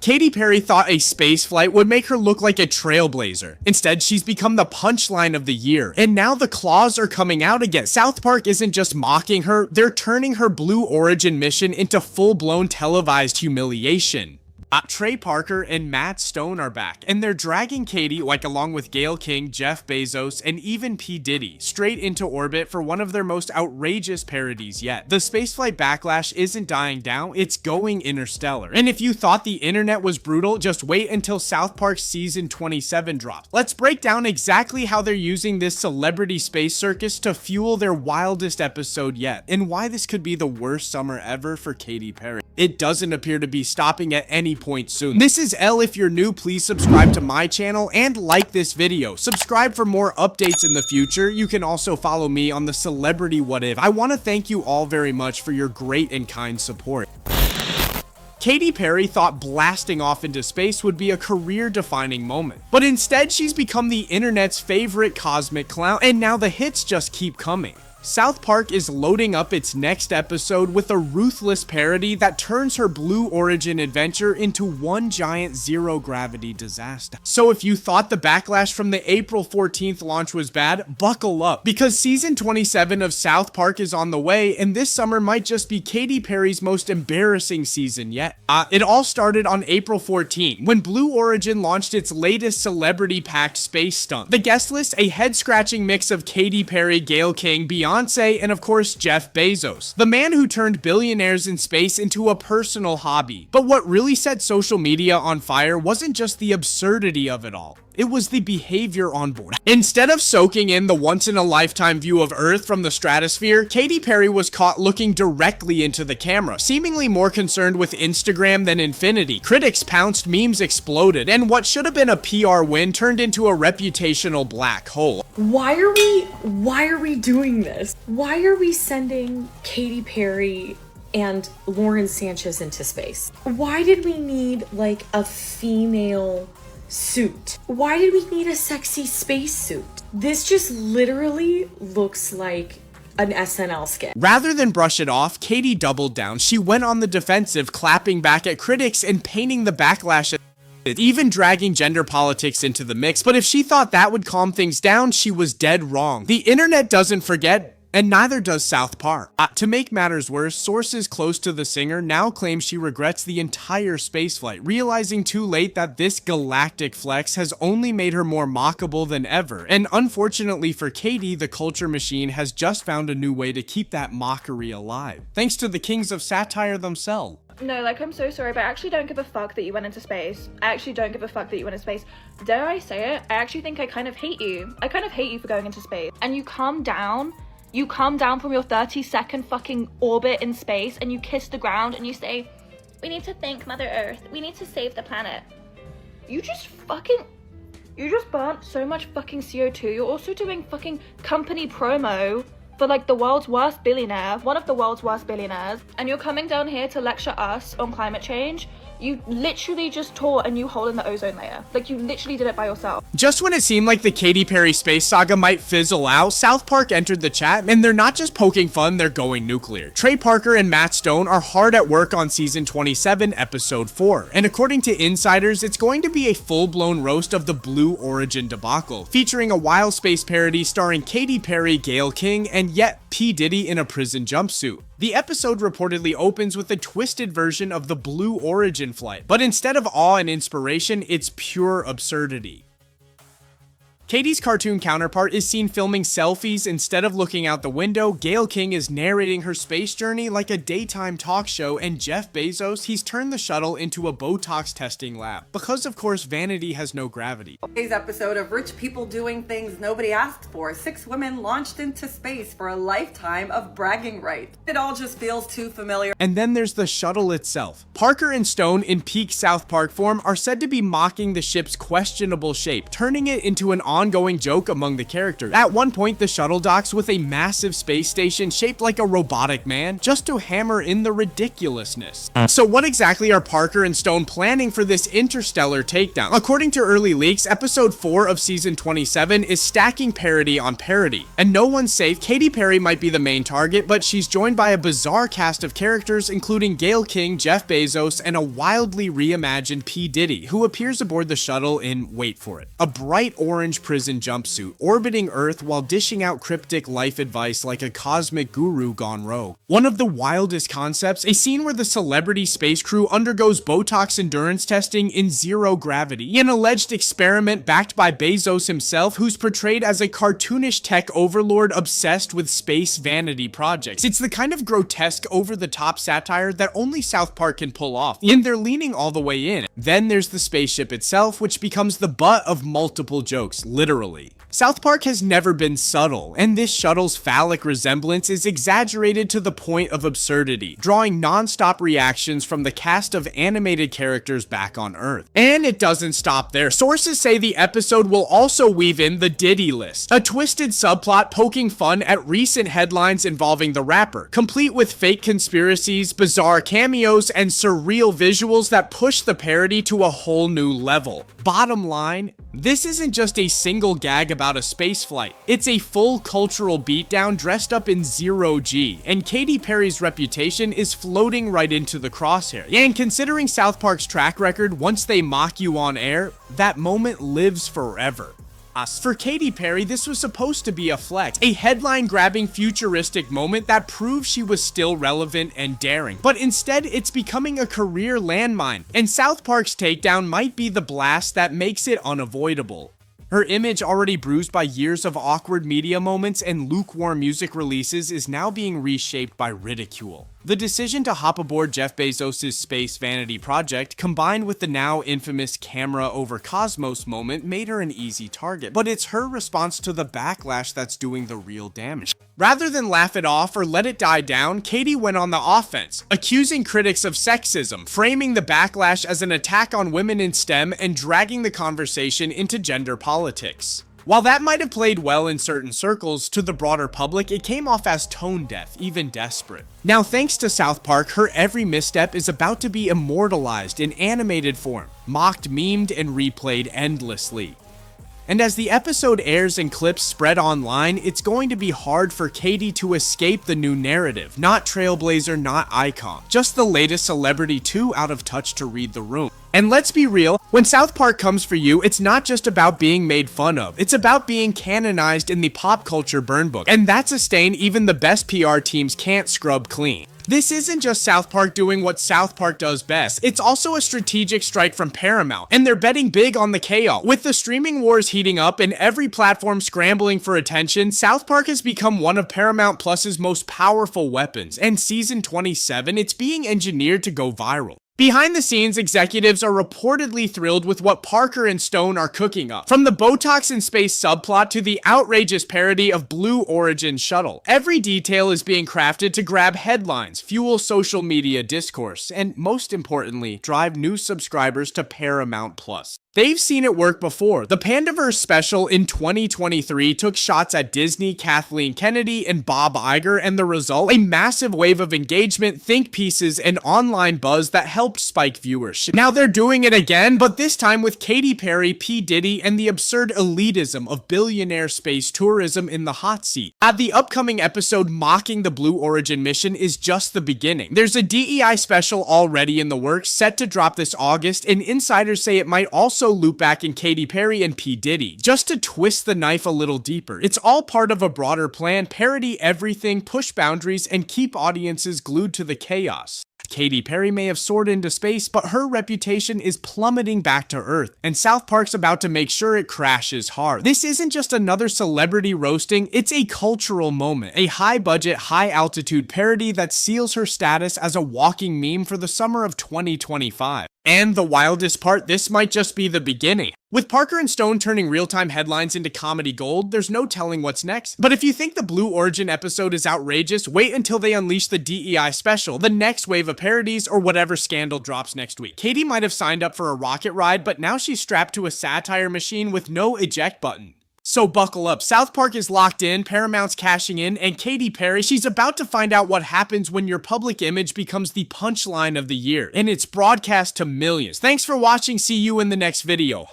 Katy Perry thought a space flight would make her look like a trailblazer. Instead, she's become the punchline of the year, and now the claws are coming out again. South Park isn't just mocking her, they're turning her Blue Origin mission into full-blown televised humiliation. Trey Parker and Matt Stone are back, and they're dragging Katy, along with Gayle King, Jeff Bezos, and even P Diddy, straight into orbit for one of their most outrageous parodies yet. The spaceflight backlash isn't dying down, it's going interstellar. And if you thought the internet was brutal, just wait until South Park season 27 drops. Let's break down exactly how they're using this celebrity space circus to fuel their wildest episode yet, and why this could be the worst summer ever for Katy Perry. It doesn't appear to be stopping at any point soon. This is Elle. If you're new, please subscribe to my channel and like this video. Subscribe for more updates in the future. You can also follow me on the Celebrity What If. I want to thank you all very much for your great and kind support. Katy Perry thought blasting off into space would be a career-defining moment, but instead she's become the internet's favorite cosmic clown, and now the hits just keep coming. South Park is loading up its next episode with a ruthless parody that turns her Blue Origin adventure into one giant zero-gravity disaster. So if you thought the backlash from the April 14th launch was bad, buckle up, because season 27 of South Park is on the way, and this summer might just be Katy Perry's most embarrassing season yet. It all started on April 14, when Blue Origin launched its latest celebrity-packed space stunt. The guest list, a head-scratching mix of Katy Perry, Gayle King, Beyonce, and of course Jeff Bezos, the man who turned billionaires in space into a personal hobby. But what really set social media on fire wasn't just the absurdity of it all. It was the behavior on board. Instead of soaking in the once-in-a-lifetime view of Earth from the stratosphere, Katy Perry was caught looking directly into the camera, seemingly more concerned with Instagram than infinity. Critics pounced, memes exploded, and what should have been a PR win turned into a reputational black hole. Why are we doing this? Why are we sending Katy Perry and Lauren Sanchez into space? Why did we need like a female suit? Why did we need a sexy space suit? This just literally looks like an SNL skit. Rather than brush it off, Katy doubled down. She went on the defensive, clapping back at critics and painting the backlash, even dragging gender politics into the mix. But if she thought that would calm things down, she was dead wrong. The internet doesn't forget, and neither does South Park. To make matters worse, sources close to the singer now claim she regrets the entire spaceflight, realizing too late that this galactic flex has only made her more mockable than ever. And unfortunately for Katy, the culture machine has just found a new way to keep that mockery alive, thanks to the kings of satire themselves. No, like, I'm so sorry, but I actually don't give a fuck that you went into space. I actually don't give a fuck that you went into space. Dare I say it? I actually think I kind of hate you. I kind of hate you for going into space. And you come down from your 30-second fucking orbit in space and you kiss the ground and you say, we need to thank Mother Earth. We need to save the planet. You just burnt so much fucking CO2. You're also doing fucking company promo for like the world's worst billionaire, one of the world's worst billionaires, and you're coming down here to lecture us on climate change. You literally just tore a new hole in the ozone layer. Like, you literally did it by yourself. Just when it seemed like the Katy Perry space saga might fizzle out, South Park entered the chat, and they're not just poking fun, they're going nuclear. Trey Parker and Matt Stone are hard at work on season 27, episode 4, and according to insiders, it's going to be a full-blown roast of the Blue Origin debacle, featuring a wild space parody starring Katy Perry, Gayle King, and yet P Diddy in a prison jumpsuit. The episode reportedly opens with a twisted version of the Blue Origin flight, but instead of awe and inspiration, it's pure absurdity. Katy's cartoon counterpart is seen filming selfies instead of looking out the window. Gayle King is narrating her space journey like a daytime talk show, and Jeff Bezos, he's turned the shuttle into a Botox testing lab. Because of course, vanity has no gravity. Today's episode of Rich People Doing Things Nobody Asked For. 6 women launched into space for a lifetime of bragging rights. It all just feels too familiar. And then there's the shuttle itself. Parker and Stone, in peak South Park form, are said to be mocking the ship's questionable shape, turning it into an ongoing joke among the characters. At one point, the shuttle docks with a massive space station shaped like a robotic man, just to hammer in the ridiculousness. So what exactly are Parker and Stone planning for this interstellar takedown? According to early leaks, episode 4 of season 27 is stacking parody on parody. And no one's safe. Katy Perry might be the main target, but she's joined by a bizarre cast of characters including Gayle King, Jeff Bezos, and a wildly reimagined P Diddy, who appears aboard the shuttle in, wait for it, a bright orange prison jumpsuit, orbiting Earth while dishing out cryptic life advice like a cosmic guru gone rogue. One of the wildest concepts, a scene where the celebrity space crew undergoes Botox endurance testing in zero gravity, an alleged experiment backed by Bezos himself, who's portrayed as a cartoonish tech overlord obsessed with space vanity projects. It's the kind of grotesque, over-the-top satire that only South Park can pull off, and they're leaning all the way in. Then there's the spaceship itself, which becomes the butt of multiple jokes, literally. South Park has never been subtle, and this shuttle's phallic resemblance is exaggerated to the point of absurdity, drawing non-stop reactions from the cast of animated characters back on Earth. And it doesn't stop there. Sources say the episode will also weave in the Diddy list, a twisted subplot poking fun at recent headlines involving the rapper, complete with fake conspiracies, bizarre cameos, and surreal visuals that push the parody to a whole new level. Bottom line, this isn't just a single gag about a spaceflight. It's a full cultural beatdown dressed up in zero G, and Katy Perry's reputation is floating right into the crosshair. And considering South Park's track record, once they mock you on air, that moment lives forever. For Katy Perry, this was supposed to be a flex, a headline-grabbing futuristic moment that proved she was still relevant and daring. But instead, it's becoming a career landmine, and South Park's takedown might be the blast that makes it unavoidable. Her image, already bruised by years of awkward media moments and lukewarm music releases, is now being reshaped by ridicule. The decision to hop aboard Jeff Bezos' space vanity project, combined with the now infamous camera over cosmos moment, made her an easy target. But it's her response to the backlash that's doing the real damage. Rather than laugh it off or let it die down, Katy went on the offense, accusing critics of sexism, framing the backlash as an attack on women in STEM, and dragging the conversation into gender politics. While that might have played well in certain circles, to the broader public, it came off as tone-deaf, even desperate. Now, thanks to South Park, her every misstep is about to be immortalized in animated form, mocked, memed, and replayed endlessly. And as the episode airs and clips spread online, it's going to be hard for Katy to escape the new narrative. Not trailblazer, not icon. Just the latest celebrity too out of touch to read the room. And let's be real, when South Park comes for you, it's not just about being made fun of. It's about being canonized in the pop culture burn book. And that's a stain even the best PR teams can't scrub clean. This isn't just South Park doing what South Park does best. It's also a strategic strike from Paramount, and they're betting big on the chaos. With the streaming wars heating up and every platform scrambling for attention, South Park has become one of Paramount Plus's most powerful weapons, and season 27, it's being engineered to go viral. Behind the scenes, executives are reportedly thrilled with what Parker and Stone are cooking up. From the Botox in space subplot to the outrageous parody of Blue Origin's shuttle. Every detail is being crafted to grab headlines, fuel social media discourse, and most importantly, drive new subscribers to Paramount Plus. They've seen it work before. The Pandaverse special in 2023 took shots at Disney, Kathleen Kennedy, and Bob Iger, and the result? A massive wave of engagement, think pieces, and online buzz that helped spike viewership. Now they're doing it again, but this time with Katy Perry, P Diddy, and the absurd elitism of billionaire space tourism in the hot seat. The upcoming episode mocking the Blue Origin mission is just the beginning. There's a DEI special already in the works, set to drop this August, and insiders say it might also loop back in Katy Perry and P Diddy, just to twist the knife a little deeper. It's all part of a broader plan, parody everything, push boundaries, and keep audiences glued to the chaos. Katy Perry may have soared into space, but her reputation is plummeting back to Earth, and South Park's about to make sure it crashes hard. This isn't just another celebrity roasting, it's a cultural moment, a high-budget, high-altitude parody that seals her status as a walking meme for the summer of 2025. And the wildest part, this might just be the beginning. With Parker and Stone turning real-time headlines into comedy gold, there's no telling what's next. But if you think the Blue Origin episode is outrageous, wait until they unleash the DEI special, the next wave of parodies, or whatever scandal drops next week. Katy might have signed up for a rocket ride, but now she's strapped to a satire machine with no eject button. So buckle up, South Park is locked in, Paramount's cashing in, and Katy Perry, she's about to find out what happens when your public image becomes the punchline of the year, and it's broadcast to millions. Thanks for watching, see you in the next video.